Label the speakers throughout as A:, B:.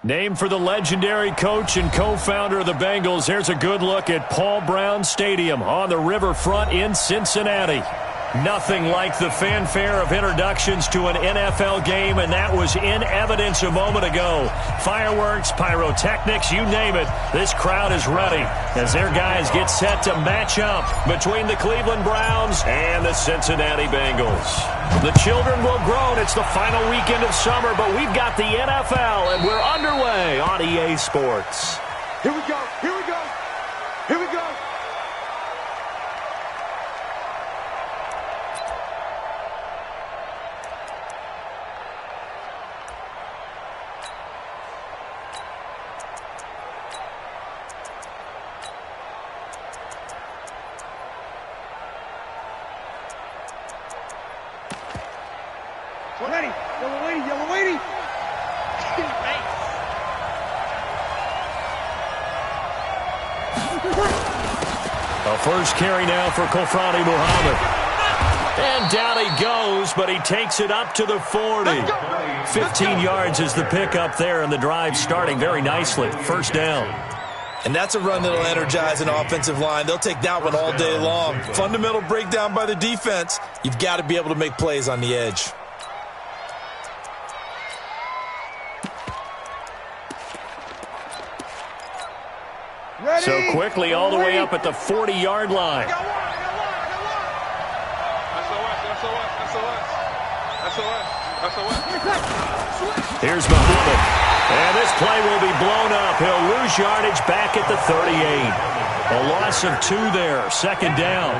A: Named for the legendary coach and co-founder of the Bengals, here's a good look at Paul Brown Stadium on the riverfront in Cincinnati. Nothing like the fanfare of introductions to an NFL game, and that was in evidence a moment ago. Fireworks, pyrotechnics, you name it. This crowd is ready as their guys get set to match up between the Cleveland Browns and the Cincinnati Bengals. The children will groan. It's the final weekend of summer, but we've got the NFL, and we're underway on EA Sports.
B: Here we go. Here we go. Here we go. Ready. Yellow lady, yellow lady.
A: A first carry now for Kofrani Muhammad. And down he goes, but he takes it up to the 40. 15 yards is the pickup there, and the drive starting very nicely. First down.
C: And that's a run that'll energize an offensive line. They'll take that one all day long. Fundamental breakdown by the defense. You've got to be able to make plays on the edge.
B: Ready.
A: So quickly all the way up at the 40-yard line. Here's Muhammad. And this play will be blown up. He'll lose yardage back at the 38. A loss of 2 there. Second down.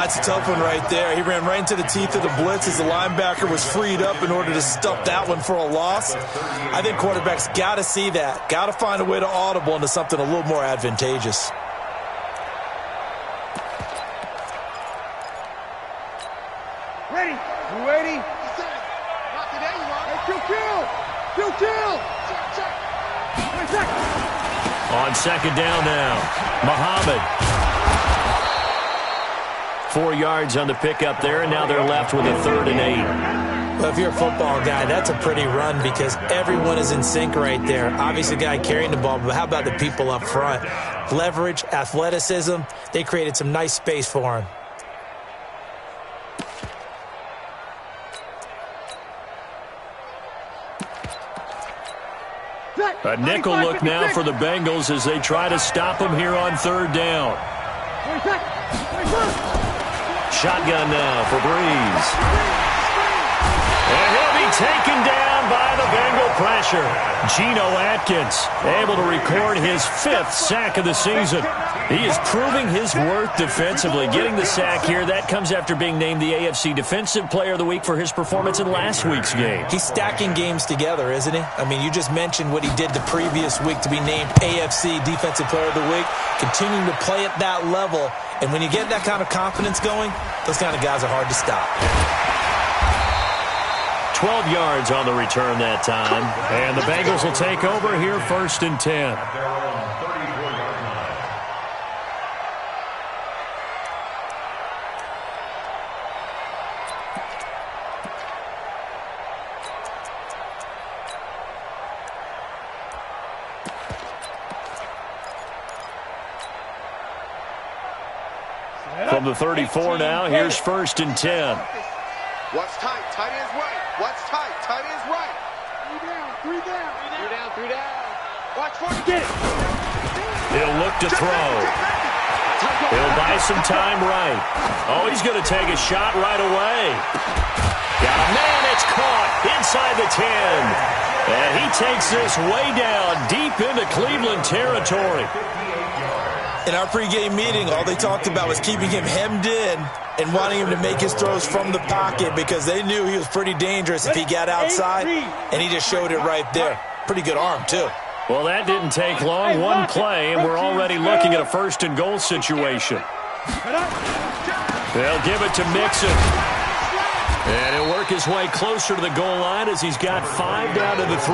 C: It's a tough one right there. He ran right into the teeth of the blitz as the linebacker was freed up in order to stuff that one for a loss. I think quarterbacks got to see that. Got to find a way to audible into something a little more advantageous.
B: Ready. You ready? Not today, you are. Hey, kill.
A: On second down now, Muhammad. 4 yards on the pickup there, and now they're left with a 3rd and 8.
C: Well, if you're a football guy, that's a pretty run because everyone is in sync right there. Obviously, the guy carrying the ball, but how about the people up front? Leverage, athleticism, they created some nice space for him.
A: A nickel look now for the Bengals as they try to stop him here on 3rd down. Shotgun now for Breeze. And he'll be taken down by the Bengal pressure. Geno Atkins able to record his 5th sack of the season. He is proving his worth defensively. Getting the sack here, that comes after being named the AFC Defensive Player of the Week for his performance in last week's game.
C: He's stacking games together, isn't he? I mean, you just mentioned what he did the previous week to be named AFC Defensive Player of the Week. Continuing to play at that level. And when you get that kind of confidence going, those kind of guys are hard to stop.
A: 12 yards on the return that time. And the Bengals will take over here 1st and 10. From the 34 now, here's 1st and 10.
B: What's tight? Tight ends right. What's tight? Tight ends right. 3 down. Watch for it. Get it.
A: He'll look to throw. He'll buy some time right. Oh, he's going to take a shot right away. Got a man. It's caught inside the 10. And he takes this way down deep into Cleveland territory.
C: In our pregame meeting, all they talked about was keeping him hemmed in and wanting him to make his throws from the pocket because they knew he was pretty dangerous if he got outside, and he just showed it right there. Pretty good arm, too.
A: Well, that didn't take long. One play, and we're already looking at a 1st and goal situation. They'll give it to Mixon. And he'll work his way closer to the goal line as he's got 5 down to the 3.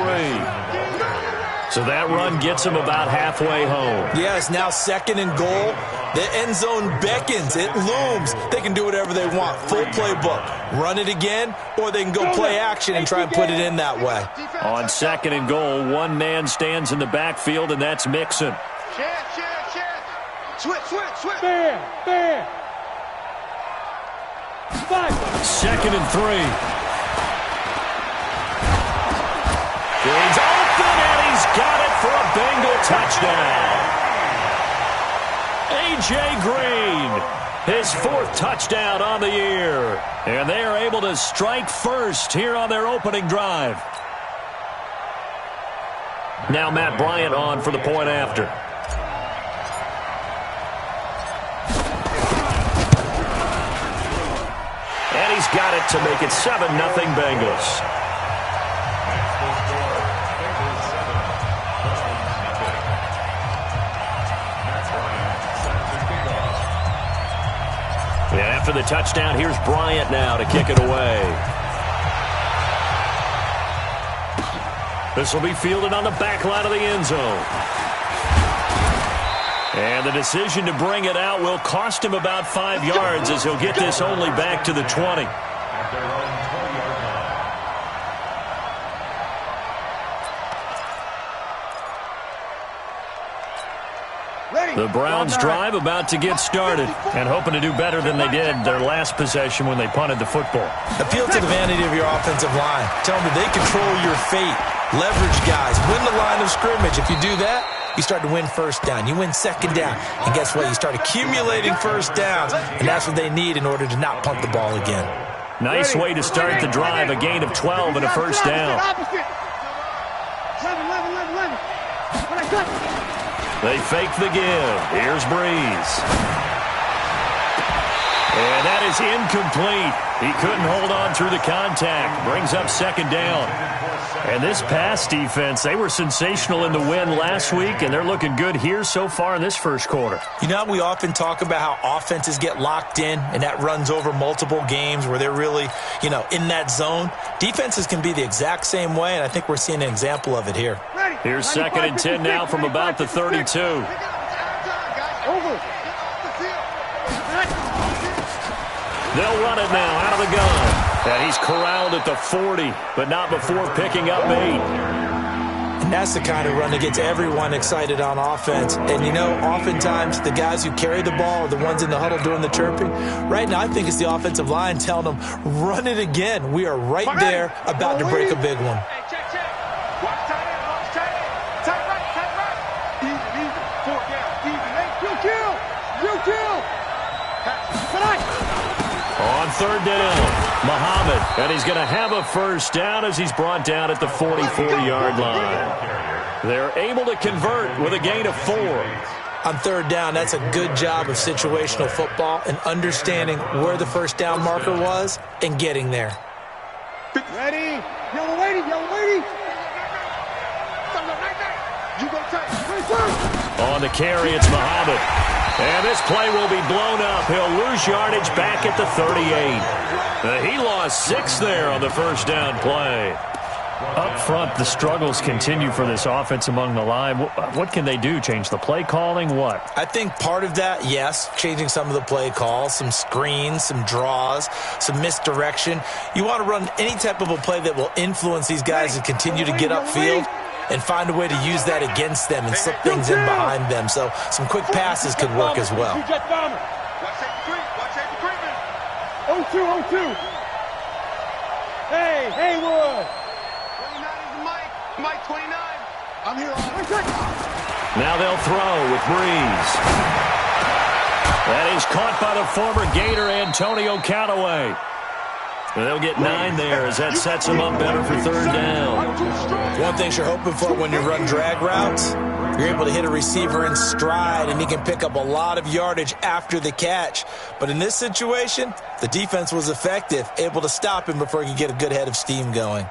A: So that run gets him about halfway home.
C: Yes, now 2nd and goal. The end zone beckons. It looms. They can do whatever they want. Full playbook. Run it again, or they can go play action and try and put it in that way.
A: On 2nd and goal, one man stands in the backfield, and that's Mixon.
B: Switch.
D: Fair.
A: 2nd and 3. He's open, and he's got it for a Bengal touchdown. A.J. Green, his 4th touchdown on the year. And they are able to strike first here on their opening drive. Now Matt Bryant on for the point after. And he's got it to make it 7-0 Bengals. And after the touchdown, here's Bryant now to kick it away. This will be fielded on the back line of the end zone. And the decision to bring it out will cost him about 5 yards as he'll get this only back to the 20. The Browns drive about to get started and hoping to do better than they did their last possession when they punted the football.
C: Appeal to the vanity of your offensive line. Tell them they control your fate. Leverage guys. Win the line of scrimmage. If you do that, you start to win 1st down. You win 2nd down. And guess what? You start accumulating 1st downs. And that's what they need in order to not punt the ball again.
A: Nice way to start the drive. A gain of 12 and a 1st down.
D: 11.
A: They fake the give. Here's Breeze. And that is incomplete. He couldn't hold on through the contact. Brings up 2nd down. And this pass defense, they were sensational in the win last week, and they're looking good here so far in this 1st quarter.
C: You know, we often talk about how offenses get locked in, and that runs over multiple games where they're really, in that zone. Defenses can be the exact same way, and I think we're seeing an example of it here.
A: Here's 2nd and 10 now from about the 32. They'll run it now out of the gun. And he's corralled at the 40, but not before picking up 8.
C: And that's the kind of run that gets everyone excited on offense. And, oftentimes the guys who carry the ball are the ones in the huddle doing the chirping. Right now, I think it's the offensive line telling them, run it again. We are right there about to break a big one.
A: On 3rd down, Muhammad, and he's going to have a 1st down as he's brought down at the 44-yard line. They're able to convert with a gain of 4.
C: On 3rd down, that's a good job of situational football and understanding where the 1st down marker was and getting there.
D: Ready? Yellow lady.
A: On the carry, it's Muhammad. And this play will be blown up. He'll lose yardage back at the 38. He lost 6 there on the 1st down play. Up front, the struggles continue for this offense among the line. What can they do? Change the play calling? What?
C: I think part of that, yes, changing some of the play calls, some screens, some draws, some misdirection. You want to run any type of a play that will influence these guys and continue to get upfield and find a way to use that against them and slip things in behind them. So some quick passes could work as well.
D: 0-2. Hey, Haywood.
B: 29 is the Mike 29. I'm here on.
A: Now they'll throw with Breeze. That is caught by the former Gator Antonio Callaway. They'll get 9 there as that sets them up better for 3rd down.
C: One thing you're hoping for when you run drag routes, you're able to hit a receiver in stride, and he can pick up a lot of yardage after the catch. But in this situation, the defense was effective, able to stop him before he could get a good head of steam going.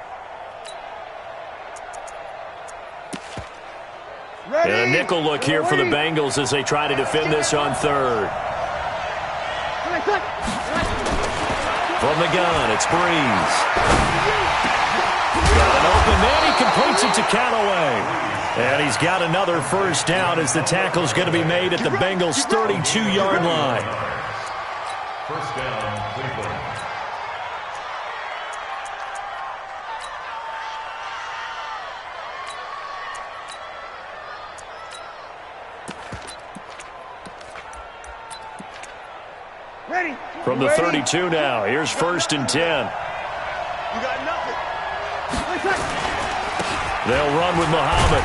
A: And a nickel look here for the Bengals as they try to defend this on 3rd. From the gun, it's Breeze. Got an open man. He completes it to Callaway. And he's got another first down as the tackle's going to be made at the Bengals' 32-yard line.
E: First down, Cleveland.
D: Ready.
A: From the 32 now, here's 1st and 10.
B: You got nothing.
A: They'll run with Muhammad.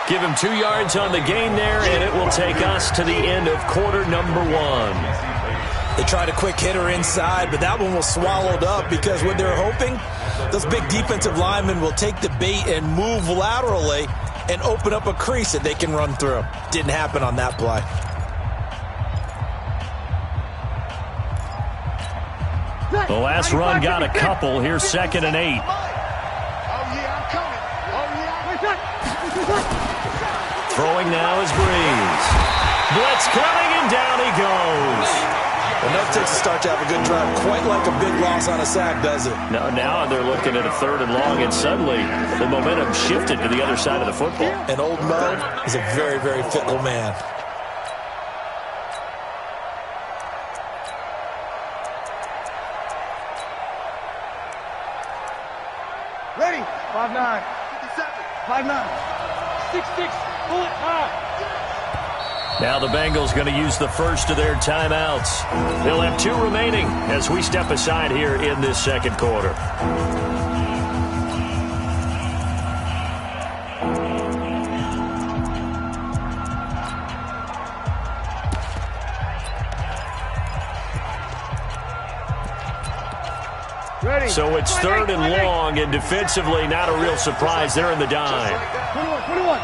A: Give him 2 yards on the gain there, and it will take us to the end of quarter number 1.
C: They tried a quick hitter inside, but that one was swallowed up because what they're hoping, those big defensive linemen will take the bait and move laterally and open up a crease that they can run through. Didn't happen on that play.
A: The last run got a couple. Here's 2nd and 8.
B: Oh, yeah, I'm coming. Oh, yeah.
A: Throwing now is Breeze. Blitz coming, and down he goes.
C: Enough takes to start to have a good drive. Quite like a big loss on a sack, does it?
A: Now they're looking at a 3rd and long, and suddenly the momentum shifted to the other side of the football.
C: And old Mo is a very, very fickle man.
D: Ready. 5-9. 5-9. 6-6. Pull it high.
A: Now the Bengals going to use the first of their timeouts. They'll have 2 remaining as we step aside here in this 2nd quarter.
D: Ready.
A: So it's 3rd and long, and defensively not a real surprise. They're in the dime.
D: 21.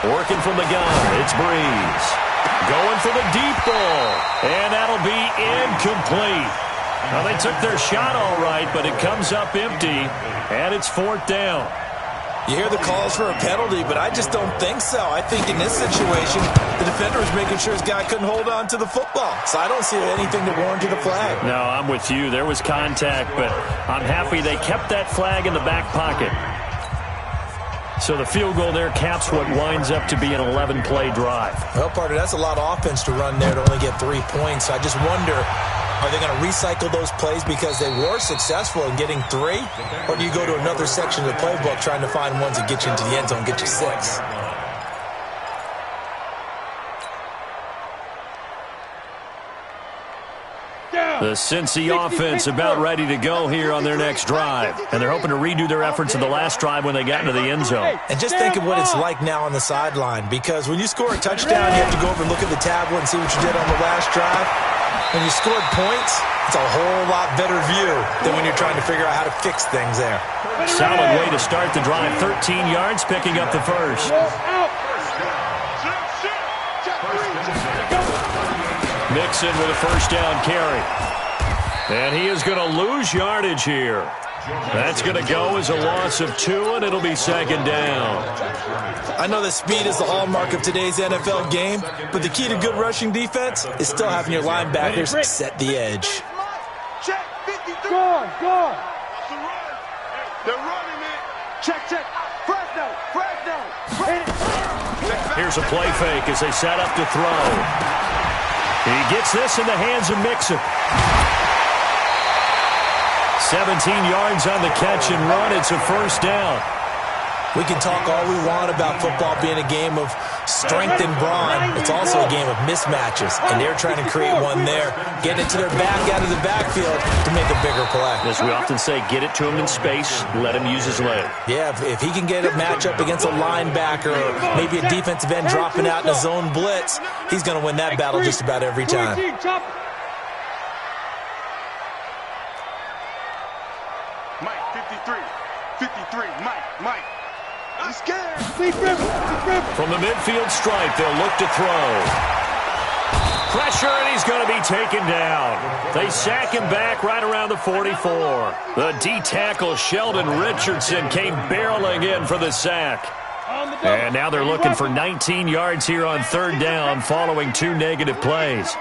A: Working from the gun, it's Breeze. Going for the deep ball, and that'll be incomplete. Well, they took their shot all right, but it comes up empty, and it's 4th down.
C: You hear the calls for a penalty, but I just don't think so. I think in this situation, the defender was making sure his guy couldn't hold on to the football. So I don't see anything that warranted a flag.
A: No, I'm with you. There was contact, but I'm happy they kept that flag in the back pocket. So the field goal there caps what winds up to be an 11-play drive.
C: Well, partner, that's a lot of offense to run there to only get 3 points. I just wonder, are they going to recycle those plays because they were successful in getting 3? Or do you go to another section of the playbook trying to find ones that get you into the end zone, get you 6?
A: The Cincy offense about ready to go here on their next drive. And they're hoping to redo their efforts of the last drive when they got into the end zone.
C: And just think of what it's like now on the sideline, because when you score a touchdown, you have to go over and look at the tablet and see what you did on the last drive. When you scored points, it's a whole lot better view than when you're trying to figure out how to fix things there.
A: Solid way to start the drive. 13 yards, picking up the first. Mixon with a first down carry. And he is going to lose yardage here. That's going to go as a loss of 2, and it'll be 2nd down.
C: I know that speed is the hallmark of today's NFL game, but the key to good rushing defense is still having your linebackers set the edge.
D: Go on.
B: They're running it. Check. Fresno.
A: Here's a play fake as they set up to throw. He gets this in the hands of Mixon. 17 yards on the catch and run. It's a first down.
C: We can talk all we want about football being a game of strength and brawn. It's also a game of mismatches, and they're trying to create one there, getting it to their back out of the backfield to make a bigger play.
A: As we often say, get it to him in space, let him use his leg.
C: Yeah, if he can get a matchup against a linebacker or maybe a defensive end dropping out in a zone blitz, he's going to win that battle just about every time.
B: Mike, 53, Mike. I'm scared.
A: From the midfield stripe, they'll look to throw. Pressure, and he's going to be taken down. They sack him back right around the 44. The D-tackle, Sheldon Richardson, came barreling in for the sack. And now they're looking for 19 yards here on 3rd down following 2 negative plays.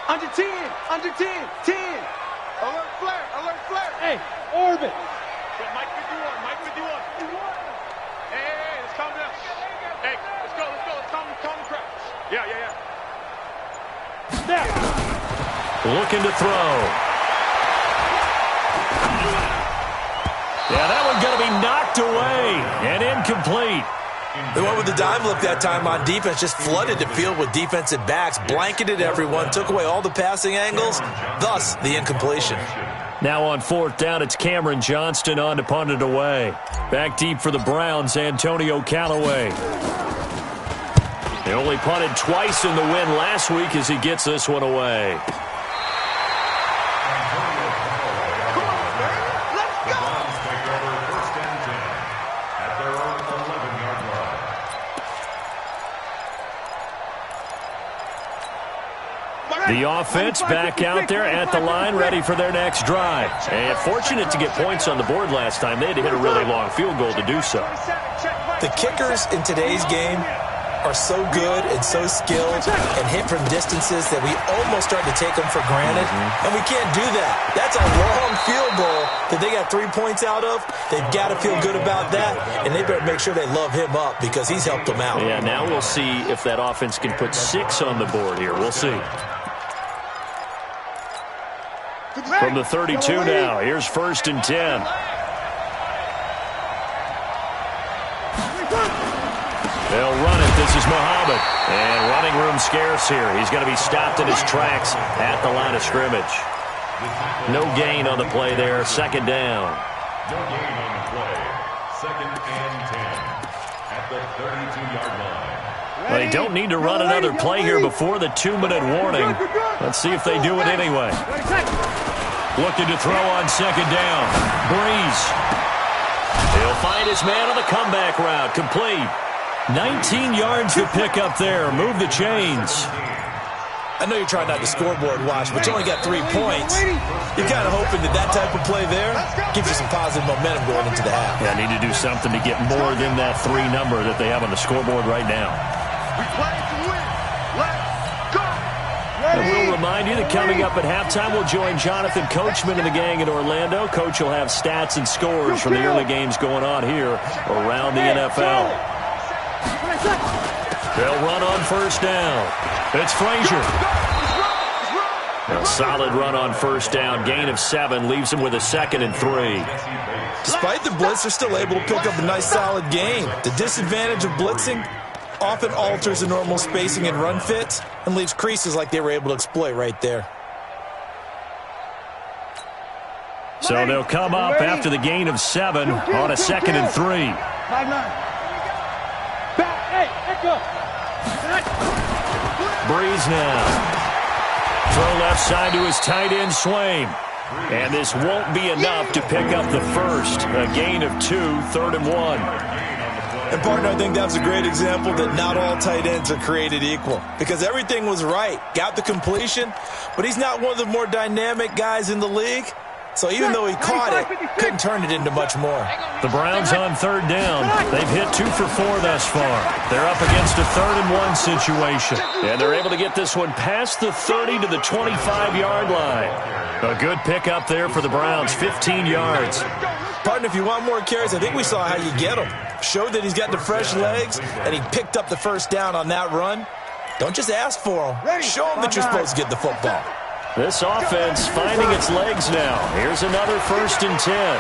B: Under 10. 10. Alert flare.
D: Hey, Orbit.
A: Looking to throw. Yeah, that one's going to be knocked away and incomplete.
C: They went with the dime look that time on defense, just flooded the field with defensive backs, blanketed everyone, took away all the passing angles, thus the incompletion.
A: Now on fourth down, it's Cameron Johnston on to punt it away. Back deep for the Browns, Antonio Callaway. He only punted twice in the win last week as he gets this one away. The offense back out there at the line, ready for their next drive. And fortunate to get points on the board last time. They had to hit a really long field goal to do so.
C: The kickers in today's game are so good and so skilled and hit from distances that we almost start to take them for granted. And we can't do that. That's a long field goal that they got 3 points out of. They've got to feel good about that, and they better make sure they love him up because he's helped them out.
A: Yeah, now we'll see if that offense can put 6 on the board here. We'll see. From the 32 now, here's 1st and 10. They'll run it. This is Muhammad. And running room scarce here. He's going to be stopped in his tracks at the line of scrimmage. No gain on the play there. 2nd down.
E: No gain on the play. 2nd and 10 at the 32-yard line.
A: They don't need to run another play here before the 2-minute warning. Let's see if they do it anyway. Looking to throw on 2nd down. Breeze. He'll find his man on the comeback route. Complete. 19 yards to pick up there. Move the chains.
C: I know you're trying not to scoreboard watch, but you only got 3 points. You're kind of hoping that type of play there gives you some positive momentum going into the half.
A: Yeah, need to do something to get more than that 3 number that they have on the scoreboard right now.
B: We play to win. Let's go.
A: And we'll remind you that coming up at halftime, we'll join Jonathan Coachman and the gang in Orlando. Coach will have stats and scores from the early games going on here around the NFL. They'll run on 1st down. It's Frazier. A solid run on 1st down. Gain of 7 leaves him with a 2nd and 3.
C: Despite the blitz, they're still able to pick up a nice solid gain. The disadvantage of blitzing often alters the normal spacing and run fits and leaves creases like they were able to exploit right there.
A: So they'll come up after the gain of 7 on a 2nd and 3.
D: 5-9.
A: Breeze now. Throw left side to his tight end, Swaim. And this won't be enough to pick up the first. A gain of 2, 3rd and 1.
C: And, partner, I think that's a great example that not all tight ends are created equal because everything was right. Got the completion, but he's not one of the more dynamic guys in the league. So even though he caught it, couldn't turn it into much more.
A: The Browns on 3rd down. They've hit 2 for 4 thus far. They're up against a 3rd and 1 situation. And they're able to get this one past the 30 to the 25-yard line. A good pickup there for the Browns, 15 yards.
C: Partner, if you want more carries, I think we saw how you get him. Showed that he's got the fresh legs, and he picked up the 1st down on that run. Don't just ask for him. Show him that you're supposed to get the football.
A: This offense finding its legs now. Here's another 1st and 10.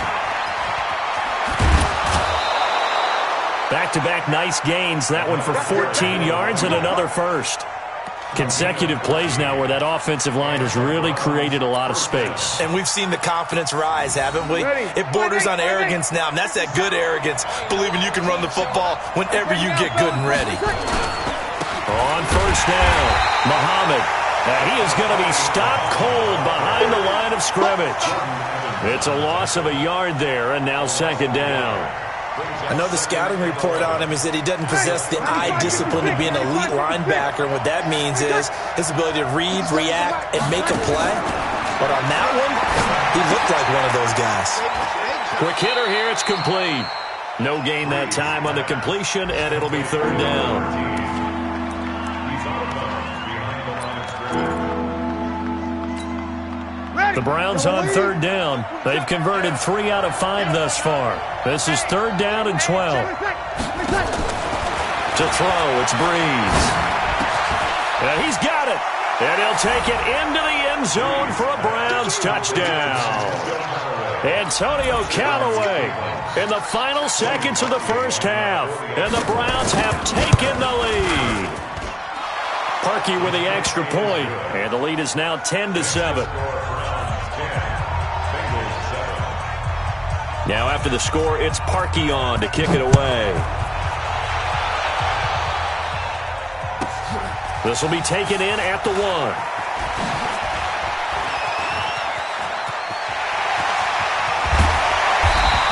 A: Back-to-back nice gains. That one for 14 yards and another first. Consecutive plays now where that offensive line has really created a lot of space.
C: And we've seen the confidence rise, haven't we? It borders on arrogance now, and that's that good arrogance, believing you can run the football whenever you get good and ready.
A: On 1st down, Muhammad. And he is going to be stopped cold behind the line of scrimmage. It's a loss of a yard there, and now 2nd down.
C: I know the scouting report on him is that he doesn't possess the eye discipline to be an elite linebacker. What that means is his ability to read, react, and make a play. But on that one, he looked like one of those guys.
A: Quick hitter here, it's complete. No gain that time on the completion, and it'll be 3rd down. The Browns on 3rd down. They've converted 3 out of 5 thus far. This is 3rd down and 12. To throw, it's Breeze. And he's got it. And he'll take it into the end zone for a Browns touchdown. Antonio Callaway in the final seconds of the first half. And the Browns have taken the lead. Parkey with the extra point. And the lead is now 10-7. Now after the score, it's Parkey on to kick it away. This will be taken in at the 1.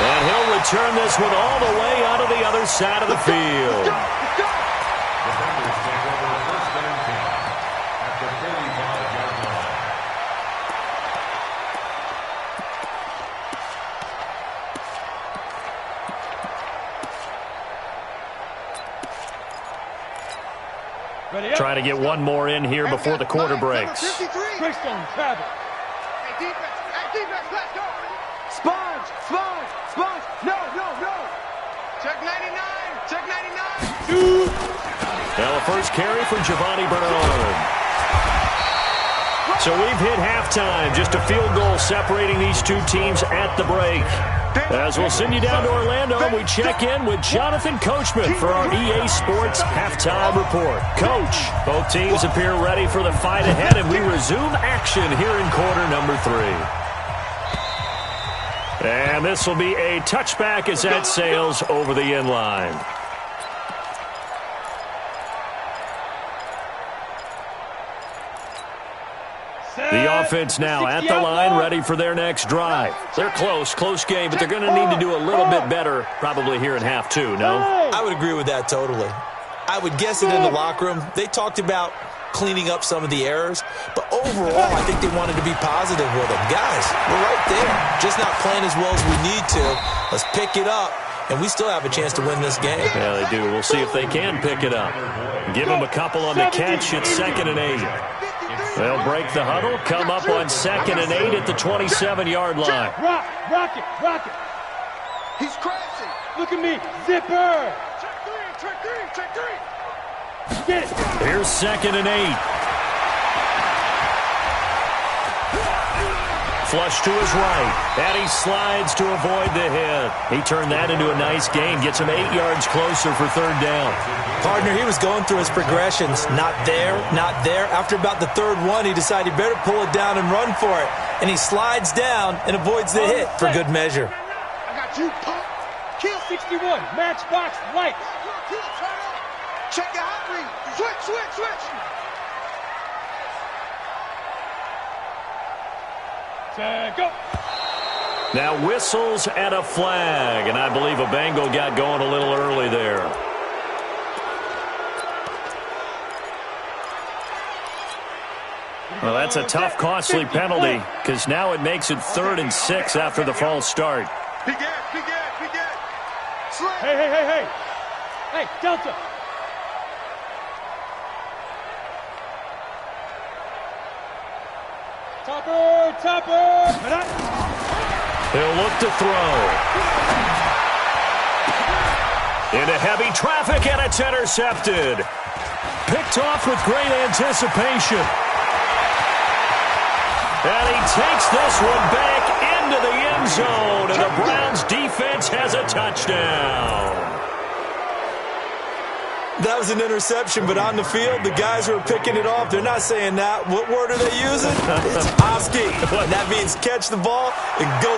A: And he'll return this one all the way out of the other side of the field.
E: The Bengals take over first and 10 at the 35-yard line.
A: Trying to get one more in here before the quarter breaks.
D: Greystone, travel.
B: Hey, defense, let's go. Sponge. No. Check 99.
A: Now the first carry for Giovanni Bernard. So we've hit halftime. Just a field goal separating these two teams at the break. As we'll send you down to Orlando, we check in with Jonathan Coachman for our EA Sports Halftime Report. Coach, both teams appear ready for the fight ahead, and we resume action here in quarter number 3. And this will be a touchback as that sails over the end line. The offense now at the line, ready for their next drive. They're close game, but they're going to need to do a little bit better probably here in half 2, no?
C: I would agree with that totally. I would guess it in the locker room. They talked about cleaning up some of the errors, but overall, I think they wanted to be positive with them. Guys, we're right there. Just not playing as well as we need to. Let's pick it up, and we still have a chance to win this game.
A: Yeah, they do. We'll see if they can pick it up. Give them a couple on the catch. It's 2nd and 8. They'll break the huddle, come up on 2nd and 8 at the 27-yard line.
D: Rock it.
B: He's crashing.
D: Look at me. Zipper.
B: Check three.
D: Get it.
A: Here's 2nd and 8. Flush to his right, and he slides to avoid the hit. He turned that into a nice gain, gets him 8 yards closer for 3rd down.
C: Partner, he was going through his progressions. Not there. After about the 3rd one, he decided he better pull it down and run for it. And he slides down and avoids the hit for good measure.
B: I got you, punk.
D: Kill 61. Matchbox lights.
B: Check your hot read. Switch.
D: Go.
A: Now whistles and a flag, and I believe a Bengal got going a little early there. Well, that's a tough, costly penalty, because now it makes it 3rd and 6 after the false start.
B: Be good.
D: Hey. Hey, Delta. Topper.
A: He'll look to throw. Into heavy traffic, and it's intercepted. Picked off with great anticipation. And he takes this one back into the end zone, and the Browns defense has a touchdown.
C: That was an interception, but on the field, the guys who are picking it off, they're not saying that. What word are they using? It's Oski. That means catch the ball and go.